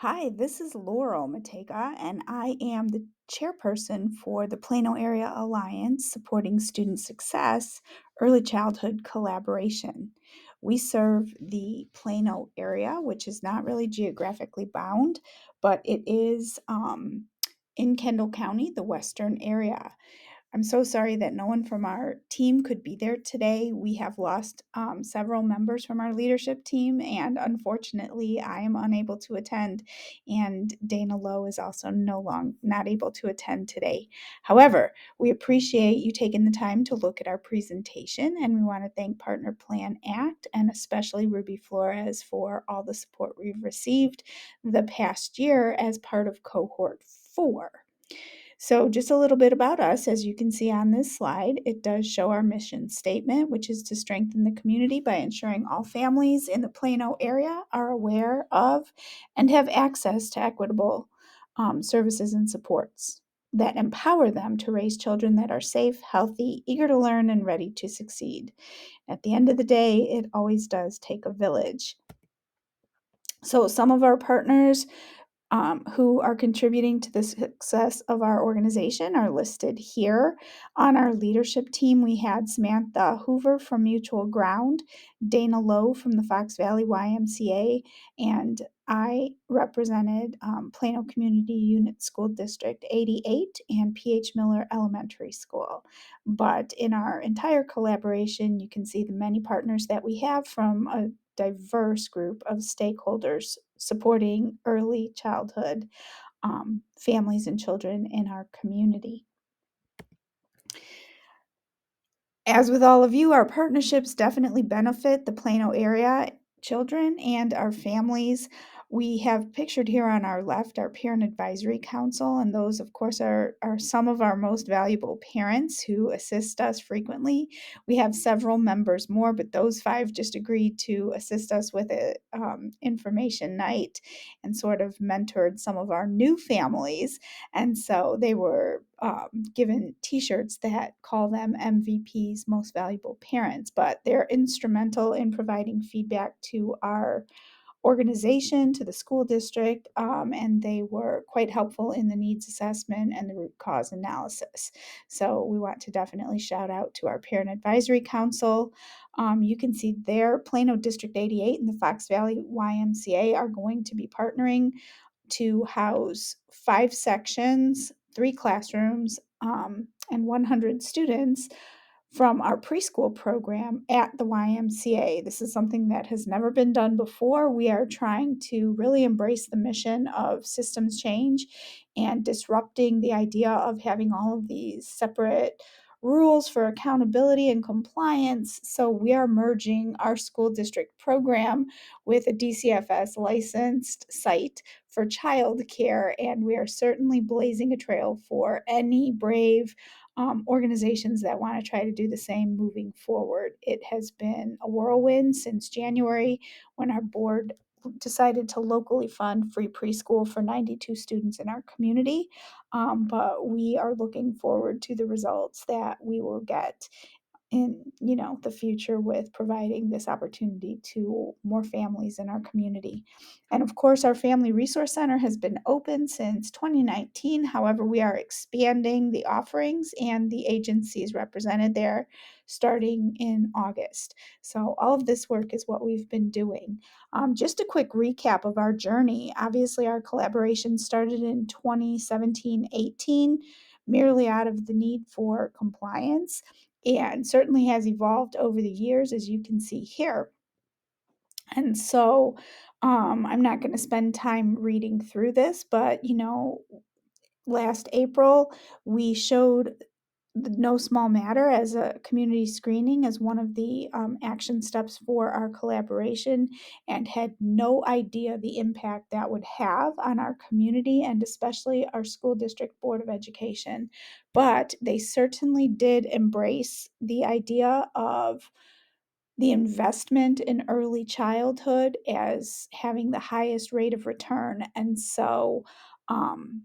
Hi, this is Laurel Matega, and I am the chairperson for the Plano Area Alliance supporting student success, early childhood collaboration. We serve the Plano area, which is not really geographically bound, but it is in Kendall County, the western area. I'm so sorry that no one from our team could be there today. We have lost several members from our leadership team, and unfortunately, I am unable to attend. And Dana Lowe is also not able to attend today. However, we appreciate you taking the time to look at our presentation, and we want to thank Partner Plan Act and especially Ruby Flores for all the support we've received the past year as part of Cohort 4. So, just a little bit about us. As you can see on this slide, it does show our mission statement, which is to strengthen the community by ensuring all families in the Plano area are aware of and have access to equitable services and supports that empower them to raise children that are safe, healthy, eager to learn, and ready to succeed. At the end of the day, it always does take a village. So, some of our partners who are contributing to the success of our organization are listed here. On our leadership team, we had Samantha Hoover from Mutual Ground, Dana Lowe from the Fox Valley YMCA, and I represented Plano Community Unit School District 88 and PH Miller Elementary School. But in our entire collaboration, you can see the many partners that we have from a diverse group of stakeholders supporting early childhood families and children in our community. As with all of you, our partnerships definitely benefit the Plano area children and our families. We have pictured here on our left our Parent Advisory Council, and those, of course, are some of our most valuable parents who assist us frequently. We have several members more, but those five just agreed to assist us with a information night and sort of mentored some of our new families. And so they were given T-shirts that call them MVPs, Most Valuable Parents, but they're instrumental in providing feedback to our organization, to the school district, and they were quite helpful in the needs assessment and the root cause analysis. So we want to definitely shout out to our Parent Advisory Council. You can see there, Plano District 88 and the Fox Valley YMCA are going to be partnering to house 5 sections, 3 classrooms, and 100 students from our preschool program at the YMCA. This is something that has never been done before. We are trying to really embrace the mission of systems change and disrupting the idea of having all of these separate rules for accountability and compliance. So we are merging our school district program with a DCFS licensed site for childcare, and we are certainly blazing a trail for any brave organizations that want to try to do the same moving forward. It has been a whirlwind since January when our board decided to locally fund free preschool for 92 students in our community. But we are looking forward to the results that we will get in the future with providing this opportunity to more families in our community. And of course, our Family Resource Center has been open since 2019. However, we are expanding the offerings and the agencies represented there starting in August. So all of this work is what we've been doing. Just a quick recap of our journey. Obviously, our collaboration started in 2017-18 merely out of the need for compliance and certainly has evolved over the years, as you can see here. And so I'm not going to spend time reading through this, but last April we showed the No Small Matter as a community screening as one of the action steps for our collaboration and had no idea the impact that would have on our community and especially our school district board of education. But they certainly did embrace the idea of the investment in early childhood as having the highest rate of return. And so, um,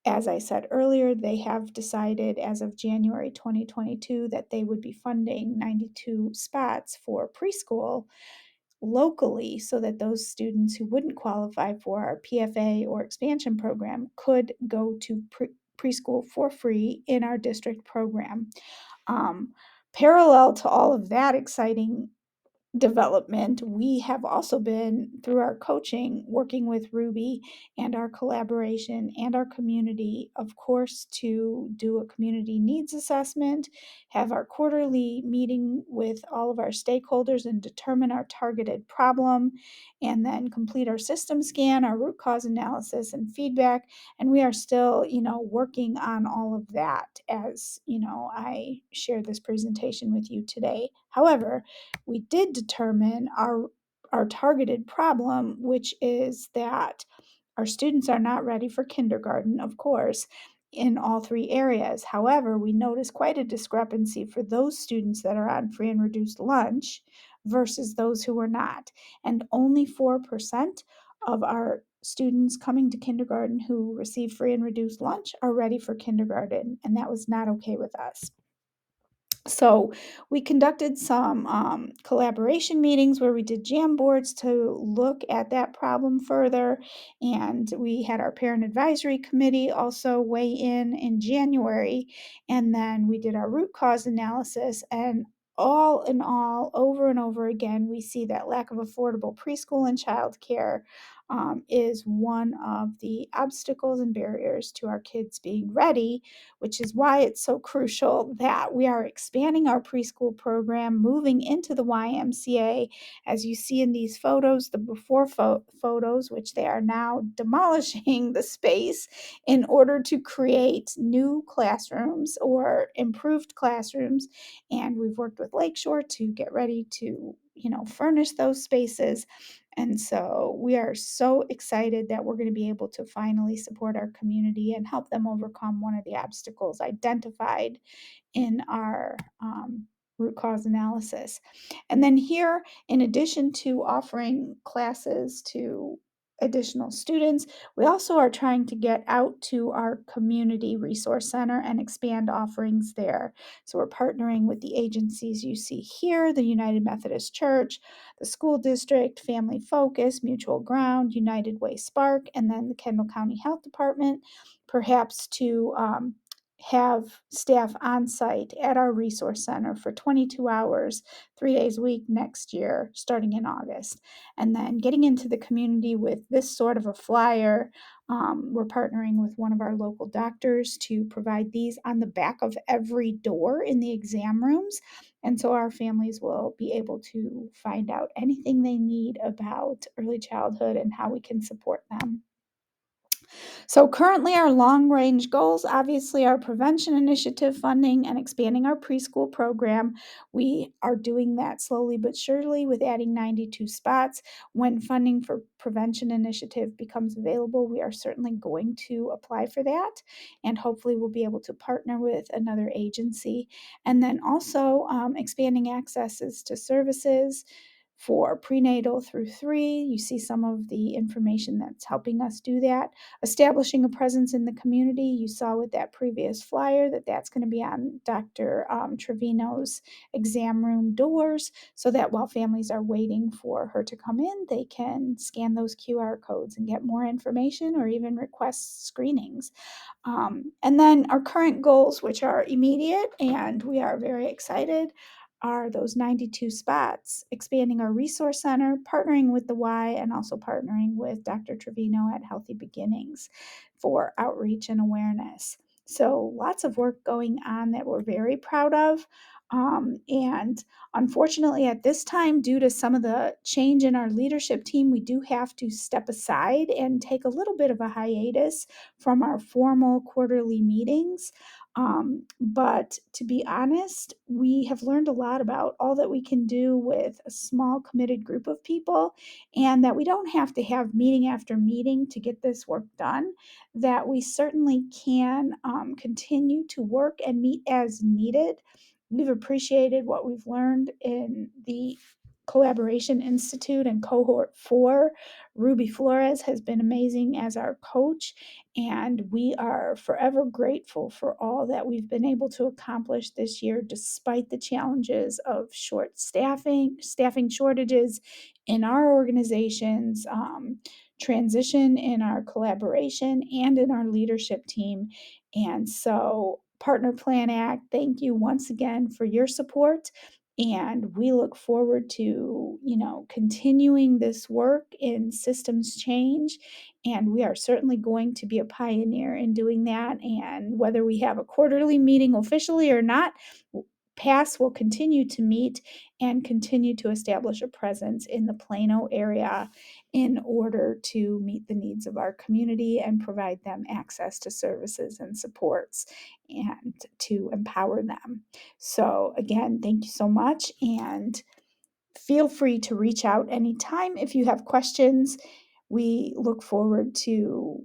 as I said earlier, they have decided as of January 2022 that they would be funding 92 spots for preschool locally so that those students who wouldn't qualify for our PFA or expansion program could go to preschool for free in our district program. Um, Parallel to all of that exciting development, we have also been, through our coaching, working with Ruby and our collaboration and our community, of course, to do a community needs assessment, have our quarterly meeting with all of our stakeholders and determine our targeted problem, and then complete our system scan, our root cause analysis, and feedback. And we are still, working on all of that as, I share this presentation with you today. However, we did determine our targeted problem, which is that our students are not ready for kindergarten, of course, in all three areas. However, we noticed quite a discrepancy for those students that are on free and reduced lunch versus those who were not. And only 4% of our students coming to kindergarten who receive free and reduced lunch are ready for kindergarten, and that was not okay with us. So we conducted some collaboration meetings where we did jam boards to look at that problem further. And we had our parent advisory committee also weigh in January. And then we did our root cause analysis. And all in all, over and over again, we see that lack of affordable preschool and childcare is one of the obstacles and barriers to our kids being ready, which is why it's so crucial that we are expanding our preschool program, moving into the YMCA. As you see in these photos, the before photos, which they are now demolishing the space in order to create new classrooms or improved classrooms. And we've worked with Lakeshore to get ready to, furnish those spaces. And so we are so excited that we're going to be able to finally support our community and help them overcome one of the obstacles identified in our root cause analysis. And then here, in addition to offering classes to additional students, we also are trying to get out to our community resource center and expand offerings there. So we're partnering with the agencies you see here, the United Methodist Church, the school district, Family Focus, Mutual Ground, United Way Spark, and then the Kendall County Health Department, perhaps to have staff on site at our resource center for 22 hours, 3 days a week next year, starting in August. And then getting into the community with this sort of a flyer. We're partnering with one of our local doctors to provide these on the back of every door in the exam rooms. And so our families will be able to find out anything they need about early childhood and how we can support them. So currently our long range goals, obviously our prevention initiative funding and expanding our preschool program. We are doing that slowly but surely with adding 92 spots. When funding for prevention initiative becomes available, we are certainly going to apply for that, and hopefully we'll be able to partner with another agency. And then also expanding accesses to services for prenatal through 3. You see some of the information that's helping us do that. Establishing a presence in the community. You saw with that previous flyer that that's going to be on Dr. Trevino's exam room doors, so that while families are waiting for her to come in, they can scan those QR codes and get more information or even request screenings. And then our current goals, which are immediate and we are very excited, are those 92 spots, expanding our resource center, partnering with the Y, and also partnering with Dr. Trevino at Healthy Beginnings for outreach and awareness. So lots of work going on that we're very proud of. And unfortunately, at this time, due to some of the change in our leadership team, we do have to step aside and take a little bit of a hiatus from our formal quarterly meetings. But to be honest, we have learned a lot about all that we can do with a small committed group of people, and that we don't have to have meeting after meeting to get this work done, that we certainly can continue to work and meet as needed. We've appreciated what we've learned in the Collaboration Institute and Cohort 4. Ruby Flores has been amazing as our coach, and we are forever grateful for all that we've been able to accomplish this year despite the challenges of staffing shortages in our organizations, transition in our collaboration and in our leadership team. And so, Partner Plan Act, thank you once again for your support. And we look forward to, continuing this work in systems change. And we are certainly going to be a pioneer in doing that. And whether we have a quarterly meeting officially or not, PASS will continue to meet and continue to establish a presence in the Plano area in order to meet the needs of our community and provide them access to services and supports and to empower them. So, again, thank you so much, and feel free to reach out anytime if you have questions. We look forward to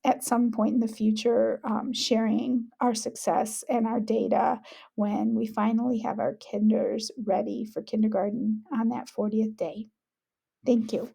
at some point in the future sharing our success and our data when we finally have our kinders ready for kindergarten on that 40th day. Thank you.